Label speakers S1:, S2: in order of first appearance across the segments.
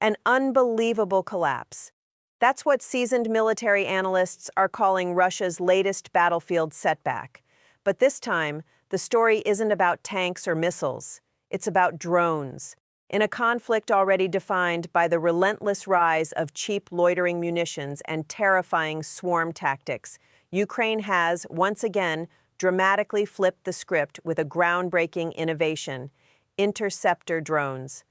S1: An unbelievable collapse. That's what seasoned military analysts are calling Russia's latest battlefield setback. But this time, the story isn't about tanks or missiles. It's about drones. In a conflict already defined by the relentless rise of cheap loitering munitions and terrifying swarm tactics, Ukraine has, once again, dramatically flipped the script with a groundbreaking innovation: interceptor drones.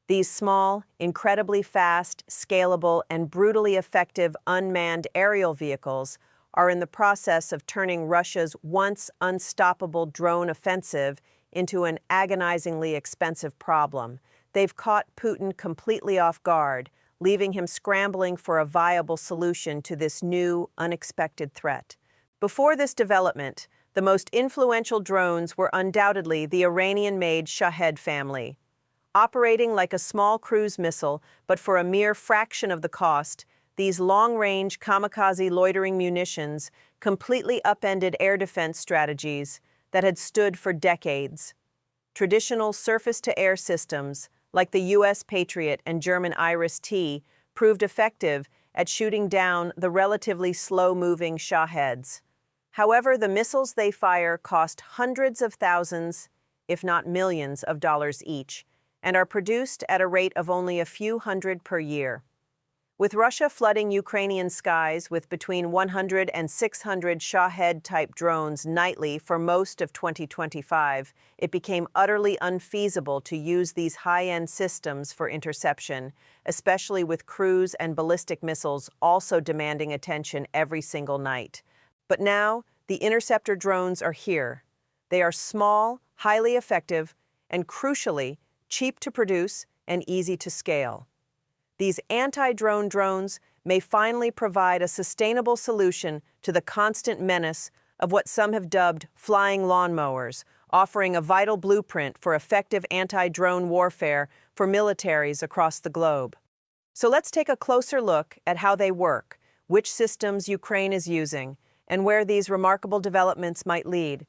S1: These small, incredibly fast, scalable, and brutally effective unmanned aerial vehicles are in the process of turning Russia's once unstoppable drone offensive into an agonizingly expensive problem. They've caught Putin completely off guard, leaving him scrambling for a viable solution to this new, unexpected threat. Before this development, the most influential drones were undoubtedly the Iranian-made Shahed family. Operating like a small cruise missile, but for a mere fraction of the cost, these long-range kamikaze loitering munitions completely upended air defense strategies that had stood for decades. Traditional surface-to-air systems, like the U.S. Patriot and German Iris-T, proved effective at shooting down the relatively slow-moving Shaheds. However, the missiles they fire cost hundreds of thousands, if not millions, of dollars each, and are produced at a rate of only a few hundred per year. With Russia flooding Ukrainian skies with between 100 and 600 Shahed-type drones nightly for most of 2025, it became utterly unfeasible to use these high-end systems for interception, especially with cruise and ballistic missiles also demanding attention every single night. But now, the interceptor drones are here. They are small, highly effective, and crucially, cheap to produce and easy to scale. These anti-drone drones may finally provide a sustainable solution to the constant menace of what some have dubbed flying lawnmowers, offering a vital blueprint for effective anti-drone warfare for militaries across the globe. So let's take a closer look at how they work, which systems Ukraine is using, and where these remarkable developments might lead.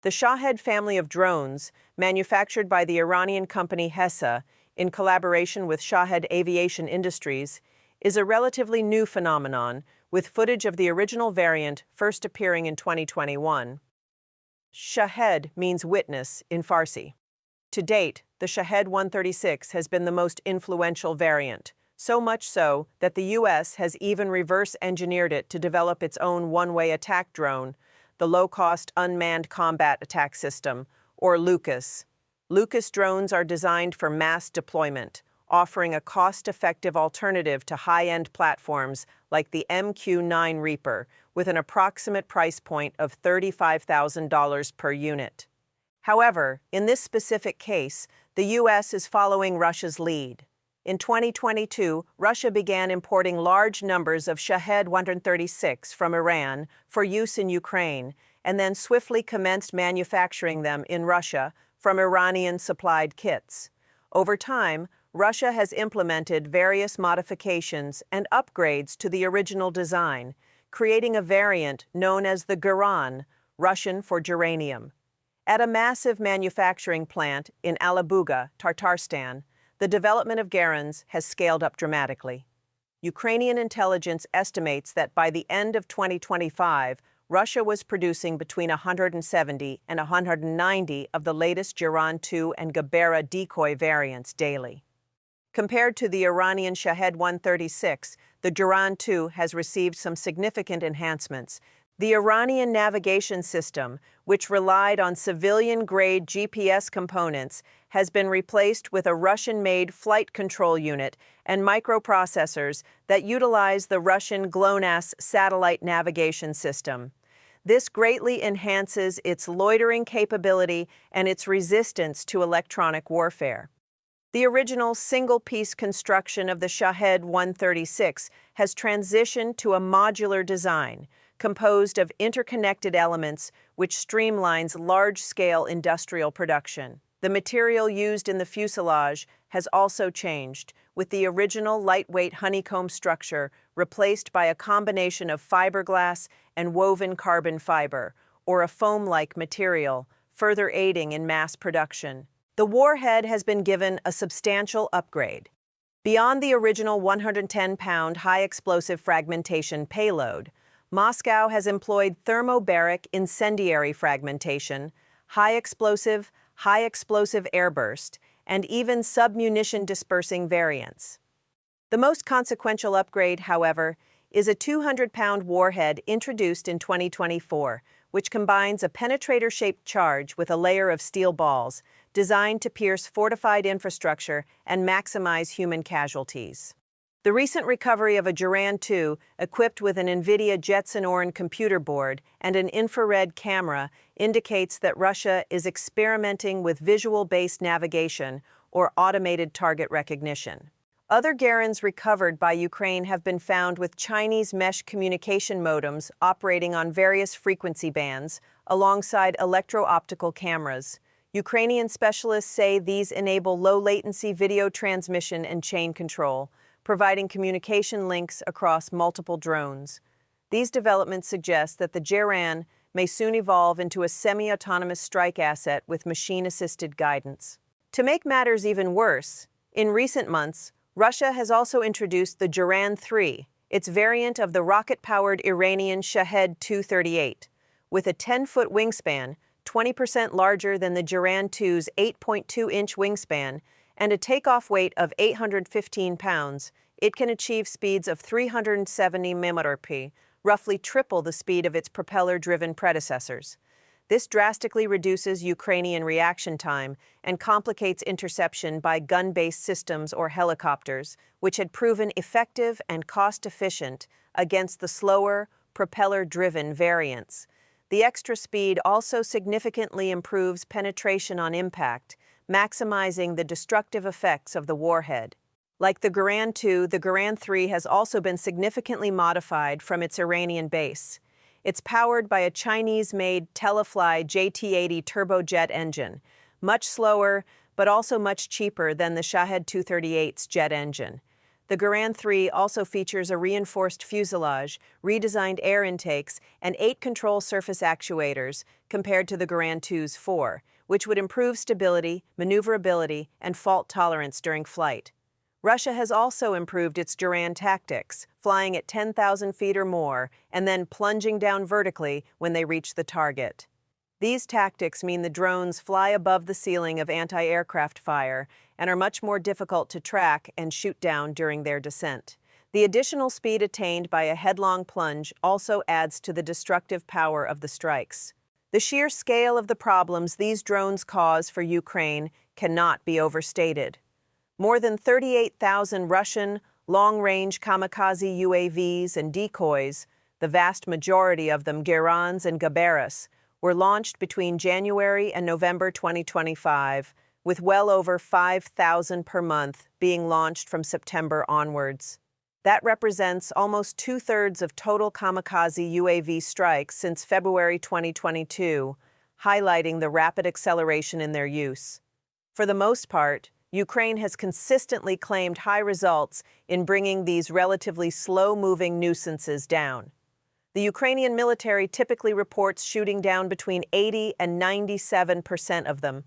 S1: The Shahed family of drones, manufactured by the Iranian company Hessa in collaboration with Shahed Aviation Industries, is a relatively new phenomenon, with footage of the original variant first appearing in 2021. Shahed means witness in Farsi. To date, the Shahed 136 has been the most influential variant, so much so that the U.S. has even reverse-engineered it to develop its own one-way attack drone, the low-cost Unmanned Combat Attack System, or LUCAS. LUCAS drones are designed for mass deployment, offering a cost-effective alternative to high-end platforms like the MQ-9 Reaper, with an approximate price point of $35,000 per unit. However, in this specific case, the U.S. is following Russia's lead. In 2022, Russia began importing large numbers of Shahed 136 from Iran for use in Ukraine, and then swiftly commenced manufacturing them in Russia from Iranian-supplied kits. Over time, Russia has implemented various modifications and upgrades to the original design, creating a variant known as the Geran, Russian for geranium. At a massive manufacturing plant in Alabuga, Tatarstan, the development of Gerans has scaled up dramatically. Ukrainian intelligence estimates that by the end of 2025, Russia was producing between 170 and 190 of the latest Geran 2 and Gabera decoy variants daily. Compared to the Iranian Shahed 136, the Geran 2 has received some significant enhancements. The Iranian navigation system, which relied on civilian-grade GPS components, has been replaced with a Russian-made flight control unit and microprocessors that utilize the Russian GLONASS satellite navigation system. This greatly enhances its loitering capability and its resistance to electronic warfare. The original single-piece construction of the Shahed 136 has transitioned to a modular design, composed of interconnected elements which streamlines large-scale industrial production. The material used in the fuselage has also changed, with the original lightweight honeycomb structure replaced by a combination of fiberglass and woven carbon fiber, or a foam-like material, further aiding in mass production. The warhead has been given a substantial upgrade. Beyond the original 110-pound high-explosive fragmentation payload, Moscow has employed thermobaric incendiary fragmentation, high-explosive airburst, and even submunition dispersing variants. The most consequential upgrade, however, is a 200-pound warhead introduced in 2024, which combines a penetrator-shaped charge with a layer of steel balls, designed to pierce fortified infrastructure and maximize human casualties. The recent recovery of a Duran II equipped with an NVIDIA Jetson Orin computer board and an infrared camera indicates that Russia is experimenting with visual-based navigation or automated target recognition. Other Garans recovered by Ukraine have been found with Chinese mesh communication modems operating on various frequency bands, alongside electro-optical cameras. Ukrainian specialists say these enable low-latency video transmission and chain control, providing communication links across multiple drones. These developments suggest that the Geran may soon evolve into a semi-autonomous strike asset with machine-assisted guidance. To make matters even worse, in recent months, Russia has also introduced the Geran 3, its variant of the rocket-powered Iranian Shahed 238, with a 10-foot wingspan, 20% larger than the Geran 2's 8.2-inch wingspan, and a takeoff weight of 815 pounds. It can achieve speeds of 370 mph, roughly triple the speed of its propeller-driven predecessors. This drastically reduces Ukrainian reaction time and complicates interception by gun-based systems or helicopters, which had proven effective and cost-efficient against the slower, propeller-driven variants. The extra speed also significantly improves penetration on impact, maximizing the destructive effects of the warhead. Like the Geran 2, the Geran 3 has also been significantly modified from its Iranian base. It's powered by a Chinese-made Telefly JT80 turbojet engine, much slower but also much cheaper than the Shahed 238's jet engine. The Geran 3 also features a reinforced fuselage, redesigned air intakes, and 8 control surface actuators compared to the Geran 2's 4, which would improve stability, maneuverability, and fault tolerance during flight. Russia has also improved its Geran tactics, flying at 10,000 feet or more and then plunging down vertically when they reach the target. These tactics mean the drones fly above the ceiling of anti-aircraft fire and are much more difficult to track and shoot down during their descent. The additional speed attained by a headlong plunge also adds to the destructive power of the strikes. The sheer scale of the problems these drones cause for Ukraine cannot be overstated. More than 38,000 Russian long-range kamikaze UAVs and decoys, the vast majority of them Gerans and Gaberas, were launched between January and November 2025, with well over 5,000 per month being launched from September onwards. That represents almost two-thirds of total kamikaze UAV strikes since February 2022, highlighting the rapid acceleration in their use. For the most part, Ukraine has consistently claimed high results in bringing these relatively slow-moving nuisances down. The Ukrainian military typically reports shooting down between 80 and 97% of them,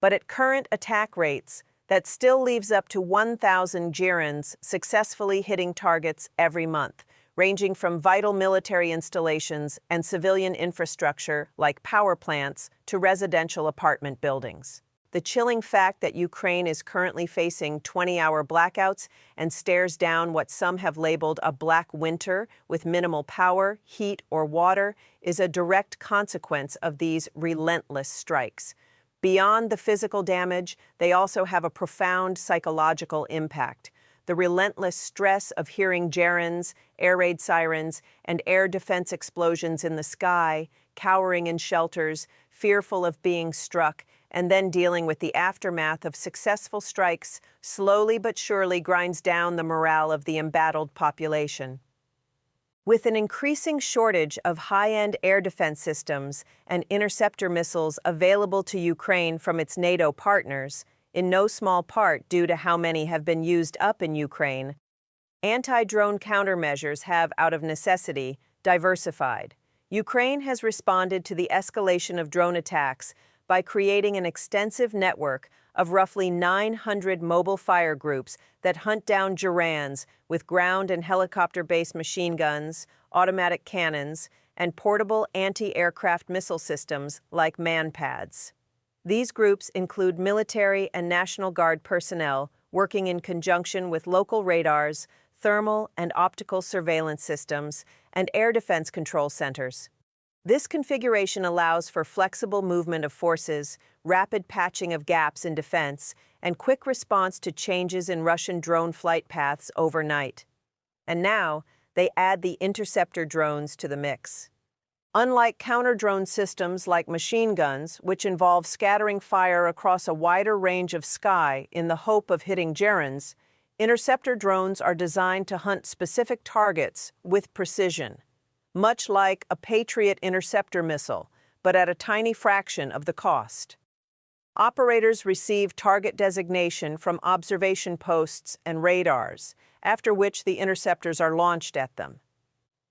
S1: but at current attack rates, that still leaves up to 1,000 Gerans successfully hitting targets every month, ranging from vital military installations and civilian infrastructure like power plants to residential apartment buildings. The chilling fact that Ukraine is currently facing 20-hour blackouts and stares down what some have labeled a black winter with minimal power, heat, or water is a direct consequence of these relentless strikes. Beyond the physical damage, they also have a profound psychological impact. The relentless stress of hearing gerans, air raid sirens, and air defense explosions in the sky, cowering in shelters, fearful of being struck, and then dealing with the aftermath of successful strikes slowly but surely grinds down the morale of the embattled population. With an increasing shortage of high-end air defense systems and interceptor missiles available to Ukraine from its NATO partners, in no small part due to how many have been used up in Ukraine, anti-drone countermeasures have, out of necessity, diversified. Ukraine has responded to the escalation of drone attacks by creating an extensive network of roughly 900 mobile fire groups that hunt down Gerans with ground and helicopter-based machine guns, automatic cannons, and portable anti-aircraft missile systems like man-pads. These groups include military and National Guard personnel working in conjunction with local radars, thermal and optical surveillance systems, and air defense control centers. This configuration allows for flexible movement of forces, rapid patching of gaps in defense, and quick response to changes in Russian drone flight paths overnight. And now, they add the interceptor drones to the mix. Unlike counter-drone systems like machine guns, which involve scattering fire across a wider range of sky in the hope of hitting gerunds, interceptor drones are designed to hunt specific targets with precision, much like a Patriot interceptor missile, but at a tiny fraction of the cost. Operators receive target designation from observation posts and radars, after which the interceptors are launched at them.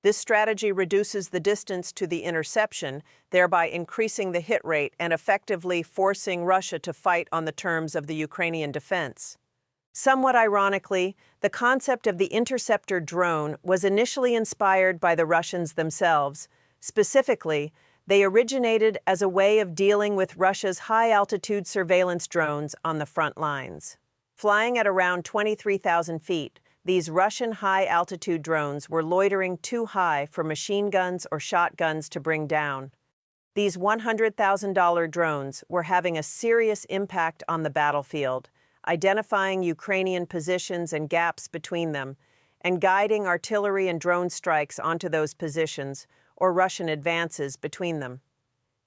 S1: This strategy reduces the distance to the interception, thereby increasing the hit rate and effectively forcing Russia to fight on the terms of the Ukrainian defense. Somewhat ironically, the concept of the interceptor drone was initially inspired by the Russians themselves. Specifically, they originated as a way of dealing with Russia's high-altitude surveillance drones on the front lines. Flying at around 23,000 feet, these Russian high-altitude drones were loitering too high for machine guns or shotguns to bring down. These $100,000 drones were having a serious impact on the battlefield, identifying Ukrainian positions and gaps between them, and guiding artillery and drone strikes onto those positions or Russian advances between them.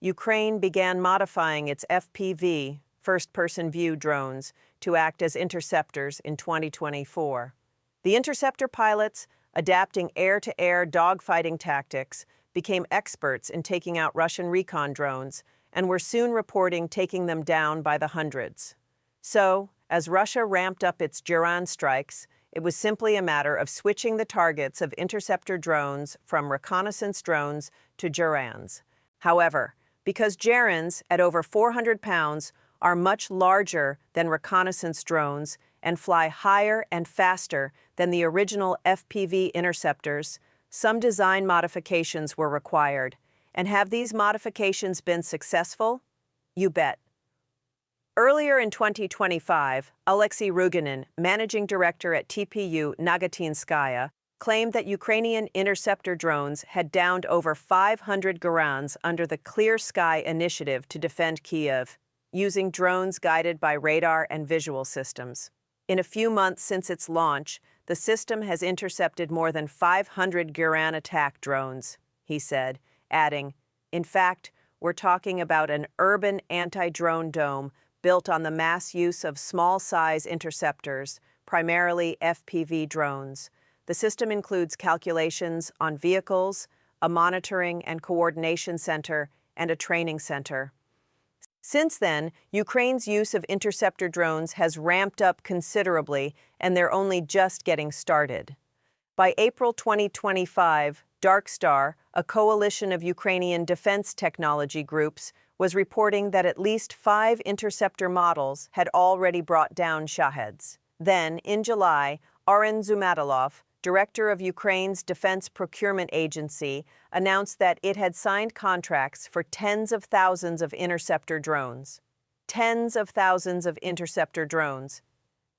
S1: Ukraine began modifying its FPV, first-person view drones, to act as interceptors in 2024. The interceptor pilots, adapting air-to-air dogfighting tactics, became experts in taking out Russian recon drones and were soon reporting taking them down by the hundreds. So, as Russia ramped up its Geran strikes, it was simply a matter of switching the targets of interceptor drones from reconnaissance drones to Gerans. However, because Gerans, at over 400 pounds, are much larger than reconnaissance drones and fly higher and faster than the original FPV interceptors, some design modifications were required. And have these modifications been successful? You bet. Earlier in 2025, Alexei Ruginin, managing director at TPU Nagatinskaya, claimed that Ukrainian interceptor drones had downed over 500 Gerans under the Clear Sky initiative to defend Kyiv, using drones guided by radar and visual systems. In a few months since its launch, the system has intercepted more than 500 Geran attack drones, he said, adding, "In fact, we're talking about an urban anti-drone dome built on the mass use of small-size interceptors, primarily FPV drones. The system includes calculations on vehicles, a monitoring and coordination center, and a training center." Since then, Ukraine's use of interceptor drones has ramped up considerably, and they're only just getting started. By April 2025, Darkstar, a coalition of Ukrainian defense technology groups, was reporting that at least 5 interceptor models had already brought down Shaheds. Then, in July, Oren Zumatilov, director of Ukraine's Defense Procurement Agency, announced that it had signed contracts for tens of thousands of interceptor drones. Tens of thousands of interceptor drones.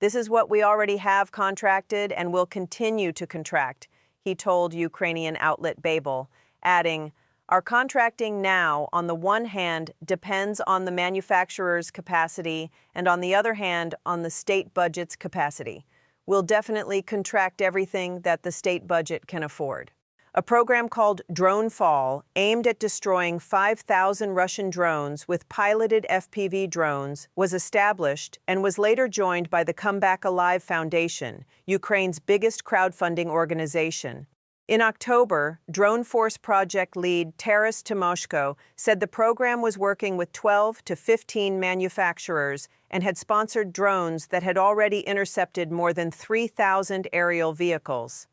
S1: "This is what we already have contracted and will continue to contract," he told Ukrainian outlet Babel, adding, "Our contracting now, on the one hand, depends on the manufacturer's capacity and on the other hand, on the state budget's capacity. We'll definitely contract everything that the state budget can afford." A program called Drone Fall, aimed at destroying 5,000 Russian drones with piloted FPV drones, was established and was later joined by the Comeback Alive Foundation, Ukraine's biggest crowdfunding organization. In October, Drone Force project lead Taras Timoshko said the program was working with 12 to 15 manufacturers and had sponsored drones that had already intercepted more than 3,000 aerial vehicles.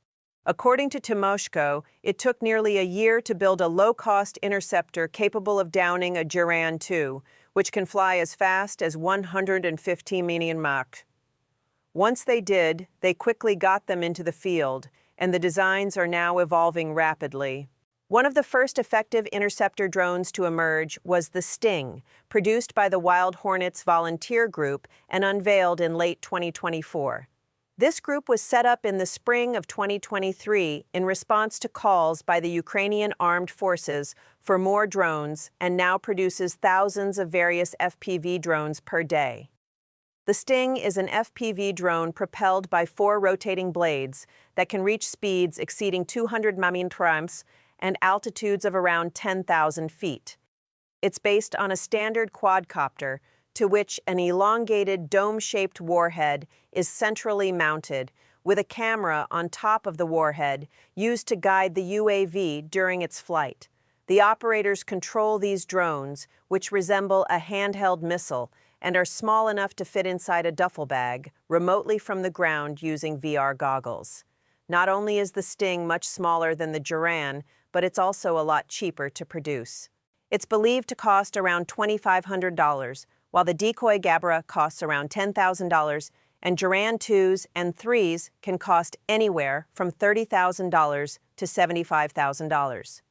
S1: According to Timoshko, it took nearly a year to build a low-cost interceptor capable of downing a Geran 2, which can fly as fast as 150 million Mach. Once they did, they quickly got them into the field, and the designs are now evolving rapidly. One of the first effective interceptor drones to emerge was the Sting, produced by the Wild Hornets volunteer group and unveiled in late 2024. This group was set up in the spring of 2023 in response to calls by the Ukrainian armed forces for more drones and now produces thousands of various FPV drones per day. The Sting is an FPV drone propelled by 4 rotating blades that can reach speeds exceeding 200 mph and altitudes of around 10,000 feet. It's based on a standard quadcopter to which an elongated dome-shaped warhead is centrally mounted, with a camera on top of the warhead used to guide the UAV during its flight. The operators control these drones, which resemble a handheld missile and are small enough to fit inside a duffel bag, remotely from the ground using VR goggles. Not only is the Sting much smaller than the Duran, but it's also a lot cheaper to produce. It's believed to cost around $2,500, while the Decoy Gabra costs around $10,000, and Duran 2s and 3s can cost anywhere from $30,000 to $75,000.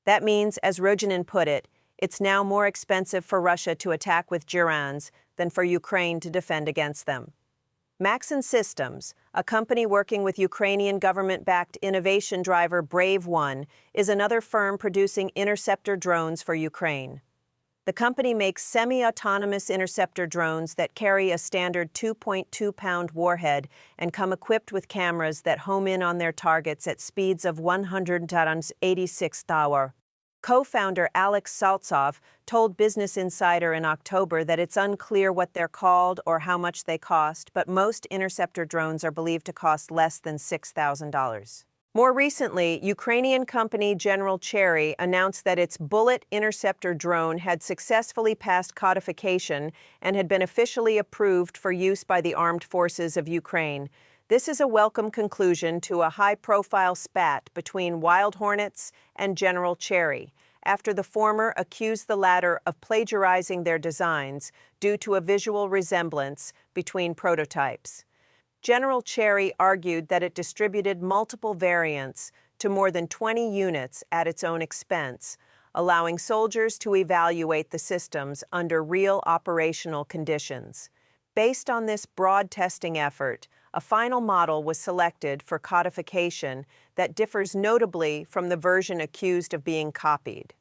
S1: That means, as Rodinin put it, it's now more expensive for Russia to attack with Durans than for Ukraine to defend against them. Maxon Systems, a company working with Ukrainian government-backed innovation driver Brave One, is another firm producing interceptor drones for Ukraine. The company makes semi-autonomous interceptor drones that carry a standard 2.2-pound warhead and come equipped with cameras that home in on their targets at speeds of 186 mph. Co-founder Alex Saltsov told Business Insider in October that it's unclear what they're called or how much they cost, but most interceptor drones are believed to cost less than $6,000. More recently, Ukrainian company General Cherry announced that its Bullet interceptor drone had successfully passed codification and had been officially approved for use by the armed forces of Ukraine. This is a welcome conclusion to a high-profile spat between Wild Hornets and General Cherry, after the former accused the latter of plagiarizing their designs due to a visual resemblance between prototypes. General Cherry argued that it distributed multiple variants to more than 20 units at its own expense, allowing soldiers to evaluate the systems under real operational conditions. Based on this broad testing effort, a final model was selected for codification that differs notably from the version accused of being copied.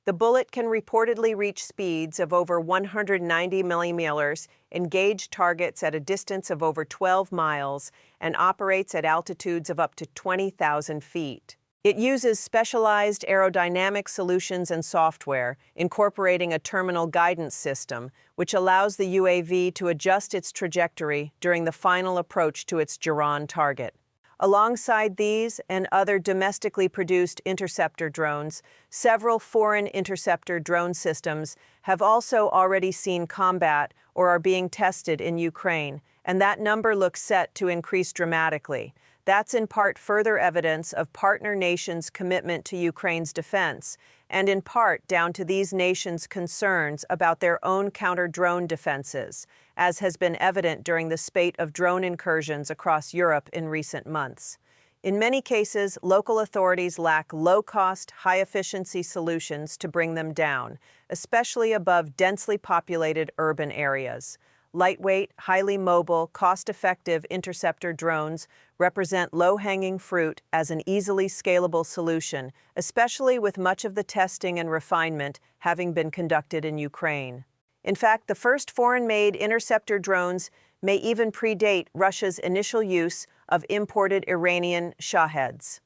S1: The Bullet can reportedly reach speeds of over 190 millimoles, engage targets at a distance of over 12 miles, and operates at altitudes of up to 20,000 feet. It uses specialized aerodynamic solutions and software, incorporating a terminal guidance system, which allows the UAV to adjust its trajectory during the final approach to its Duran target. Alongside these and other domestically produced interceptor drones, several foreign interceptor drone systems have also already seen combat or are being tested in Ukraine, and that number looks set to increase dramatically. That's in part further evidence of partner nations' commitment to Ukraine's defense, and in part down to these nations' concerns about their own counter-drone defenses, as has been evident during the spate of drone incursions across Europe in recent months. In many cases, local authorities lack low-cost, high-efficiency solutions to bring them down, especially above densely populated urban areas. Lightweight, highly mobile, cost-effective interceptor drones represent low-hanging fruit as an easily scalable solution, especially with much of the testing and refinement having been conducted in Ukraine. In fact, the first foreign-made interceptor drones may even predate Russia's initial use of imported Iranian Shaheds.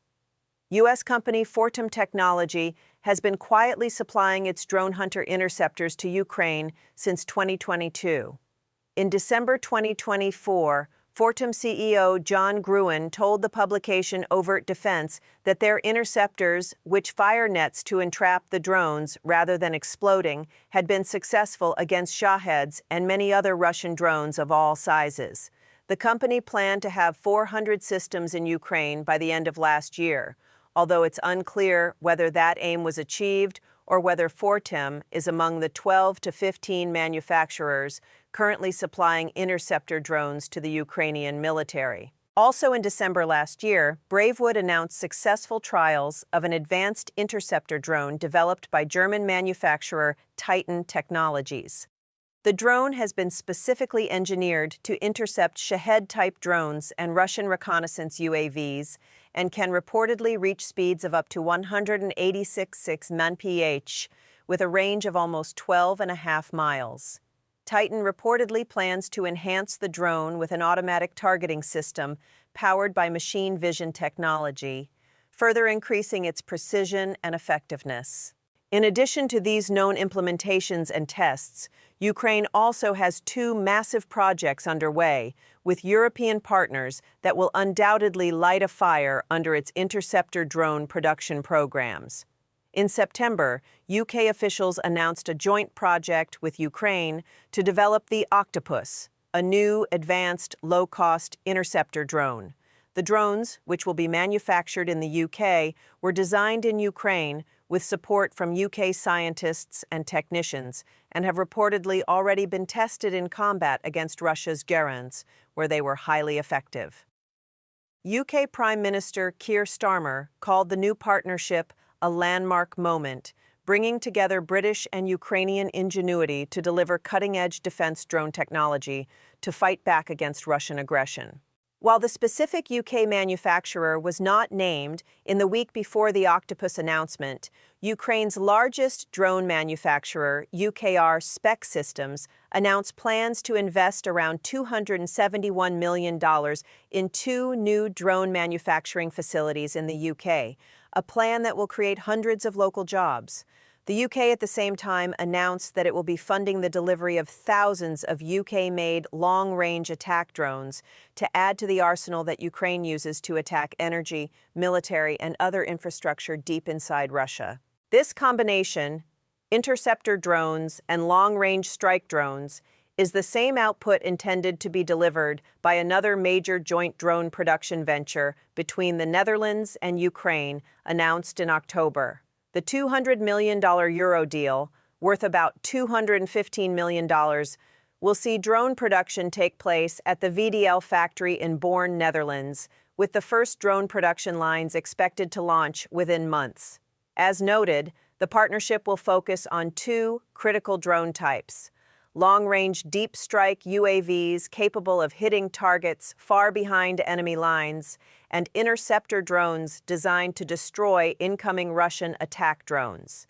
S1: U.S. company Fortum Technology has been quietly supplying its drone hunter interceptors to Ukraine since 2022. In December 2024, Fortum CEO John Gruen told the publication Overt Defense that their interceptors, which fire nets to entrap the drones rather than exploding, had been successful against Shaheds and many other Russian drones of all sizes. The company planned to have 400 systems in Ukraine by the end of last year, although it's unclear whether that aim was achieved or whether Fortem is among the 12 to 15 manufacturers currently supplying interceptor drones to the Ukrainian military. Also in December last year, Bravewood announced successful trials of an advanced interceptor drone developed by German manufacturer Titan Technologies. The drone has been specifically engineered to intercept Shahed-type drones and Russian reconnaissance UAVs and can reportedly reach speeds of up to 186 mph with a range of almost 12.5 miles. Titan reportedly plans to enhance the drone with an automatic targeting system powered by machine vision technology, further increasing its precision and effectiveness. In addition to these known implementations and tests, Ukraine also has two massive projects underway with European partners that will undoubtedly light a fire under its interceptor drone production programs. In September, UK officials announced a joint project with Ukraine to develop the Octopus, a new, advanced, low-cost interceptor drone. The drones, which will be manufactured in the UK, were designed in Ukraine with support from UK scientists and technicians, and have reportedly already been tested in combat against Russia's Gerons, where they were highly effective. UK Prime Minister Keir Starmer called the new partnership a landmark moment, bringing together British and Ukrainian ingenuity to deliver cutting-edge defense drone technology to fight back against Russian aggression. While the specific UK manufacturer was not named in the week before the Octopus announcement, Ukraine's largest drone manufacturer, UKR Spec Systems, announced plans to invest around $271 million in two new drone manufacturing facilities in the UK, a plan that will create hundreds of local jobs. The UK at the same time announced that it will be funding the delivery of thousands of UK-made long-range attack drones to add to the arsenal that Ukraine uses to attack energy, military, and other infrastructure deep inside Russia. This combination, interceptor drones and long-range strike drones, is the same output intended to be delivered by another major joint drone production venture between the Netherlands and Ukraine announced in October. The $200 million Euro deal, worth about $215 million, will see drone production take place at the VDL factory in Born, Netherlands, with the first drone production lines expected to launch within months. As noted, the partnership will focus on two critical drone types: long-range deep strike UAVs capable of hitting targets far behind enemy lines, and interceptor drones designed to destroy incoming Russian attack drones.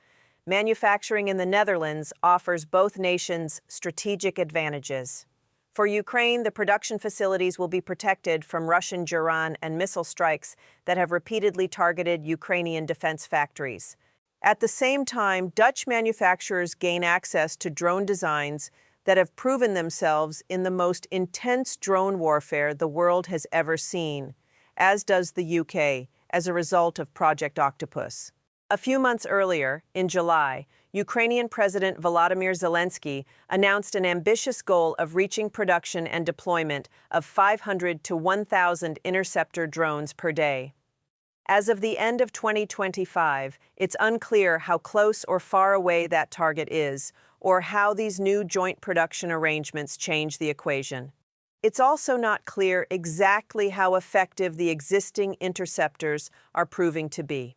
S1: Manufacturing in the Netherlands offers both nations strategic advantages. For Ukraine, the production facilities will be protected from Russian Geran and missile strikes that have repeatedly targeted Ukrainian defense factories. At the same time, Dutch manufacturers gain access to drone designs that have proven themselves in the most intense drone warfare the world has ever seen, as does the UK, as a result of Project Octopus. A few months earlier, in July, Ukrainian President Volodymyr Zelensky announced an ambitious goal of reaching production and deployment of 500 to 1,000 interceptor drones per day. As of the end of 2025, it's unclear how close or far away that target is, or how these new joint production arrangements change the equation. It's also not clear exactly how effective the existing interceptors are proving to be.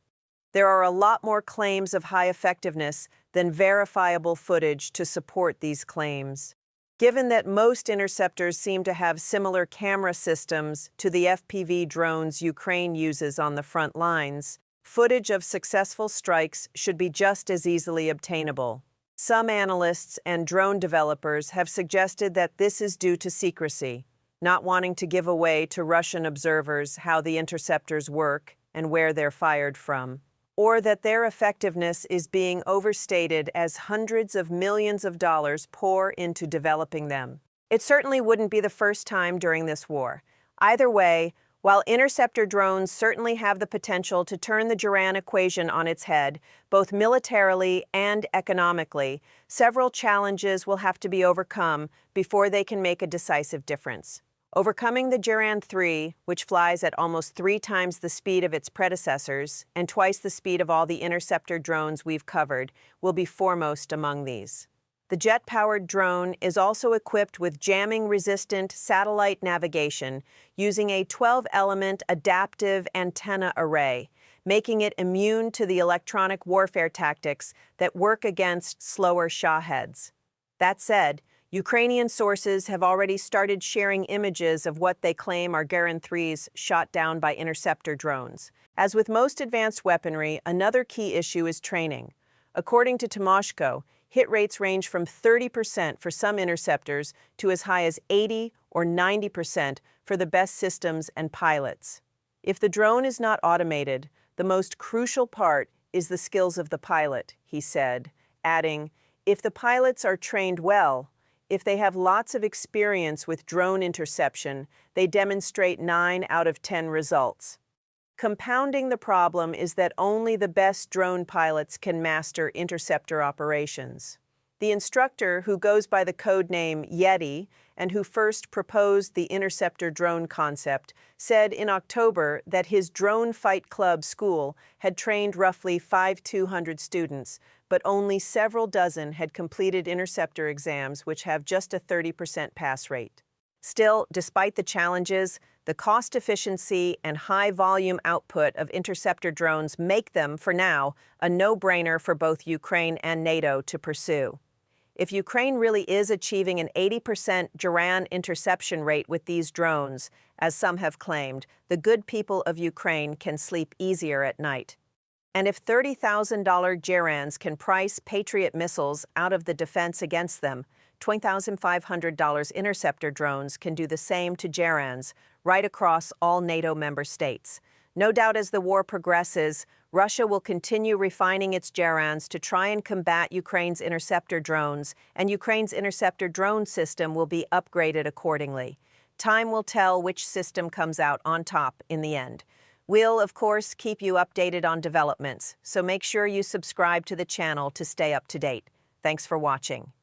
S1: There are a lot more claims of high effectiveness than verifiable footage to support these claims. Given that most interceptors seem to have similar camera systems to the FPV drones Ukraine uses on the front lines, footage of successful strikes should be just as easily obtainable. Some analysts and drone developers have suggested that this is due to secrecy, not wanting to give away to Russian observers how the interceptors work and where they're fired from, or that their effectiveness is being overstated as hundreds of millions of dollars pour into developing them. It certainly wouldn't be the first time during this war. Either way, while interceptor drones certainly have the potential to turn the Geran equation on its head, both militarily and economically, several challenges will have to be overcome before they can make a decisive difference. Overcoming the Geran 3, which flies at almost 3 times the speed of its predecessors and twice the speed of all the interceptor drones we've covered, will be foremost among these. The jet-powered drone is also equipped with jamming-resistant satellite navigation using a 12-element adaptive antenna array, making it immune to the electronic warfare tactics that work against slower Shaheds. That said, Ukrainian sources have already started sharing images of what they claim are Geran 3s shot down by interceptor drones. As with most advanced weaponry, another key issue is training. According to Tomoshko, hit rates range from 30% for some interceptors to as high as 80 or 90% for the best systems and pilots. If the drone is not automated, the most crucial part is the skills of the pilot, he said, adding, if the pilots are trained well, if they have lots of experience with drone interception, they demonstrate 9 out of 10 results. Compounding the problem is that only the best drone pilots can master interceptor operations. The instructor, who goes by the code name Yeti and who first proposed the interceptor drone concept, said in October that his Drone Fight Club school had trained roughly 5,200 students, but only several dozen had completed interceptor exams, which have just a 30% pass rate. Still, despite the challenges, the cost efficiency and high volume output of interceptor drones make them, for now, a no-brainer for both Ukraine and NATO to pursue. If Ukraine really is achieving an 80% Geran interception rate with these drones, as some have claimed, the good people of Ukraine can sleep easier at night. And if $30,000 Gerans can price Patriot missiles out of the defense against them, $20,500 interceptor drones can do the same to Gerans right across all NATO member states. No doubt as the war progresses, Russia will continue refining its Gerans to try and combat Ukraine's interceptor drones, and Ukraine's interceptor drone system will be upgraded accordingly. Time will tell which system comes out on top in the end. We'll, of course, keep you updated on developments, so make sure you subscribe to the channel to stay up to date. Thanks for watching.